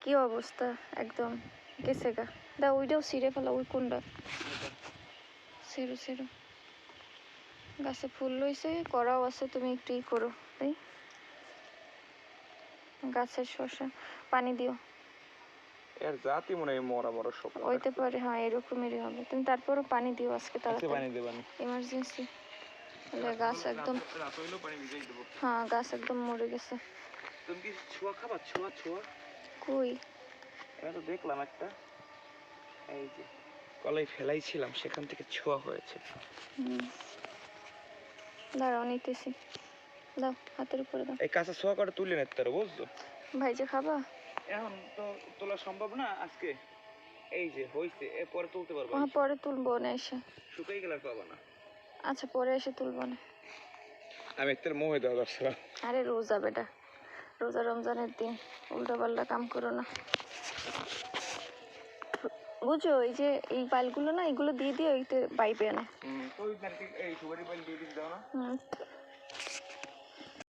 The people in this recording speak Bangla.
কি অবস্থা একদম গেছে গা। দা ওইটাও ছিঁড়ে ফেলা, ওই কোনটা ছিঁড়ো ছিঁড়ো। গাছে ফুল লইছে, করাও আছে, তুমি একটু ই করো তাই। গাছের শসা পানি দিও। এর জাতি মনে হয় মরা মরা সব হইতে পারে, হ্যাঁ এরকমেরই হবে। তুমি তারপরও পানি দিও আজকে তাড়াতাড়ি, পানি দেবানি ইমার্জেন্সি। গাছ একদম, রাত হইলেও পানি ভিজাই দেবো। হ্যাঁ গাছ একদম মরে গেছে। তুমি কি ছোঁয়া খাবা? ছোঁয়া ছোঁয়া কই এটা তো দেখলাম একটা, এই যে কলাই ফেলাইছিলাম সেখান থেকে ছোঁয়া হয়েছে। দাঁড়াও নিতেছি, দাও হাতের উপরে দাও। এই কাঁচা ছোঁয়া করে তুলে নিতে পারো বুঝছো। ভাই যে খাবা এখন তো তোলা সম্ভব না আজকে, এই যে হইছে এরপরে তুলতে পারবো। হ্যাঁ পরে তুলবো না এসে, শুকাই গেলে আর পাবা না। আচ্ছা পরে এসে তুলবো না। আমি একটা মোহে দেওয়া দরকার। আরে রোজা বেটা, রোজা রমজানের দিন উল্টা পাল্টা কাম করো না বুঝো। এই যে এই পাইলগুলো না, এগুলো দিয়ে দিয়ে ওইতে বাইবে আনে। তো এই সুপারি পাইল দিয়ে দিতে দাও না।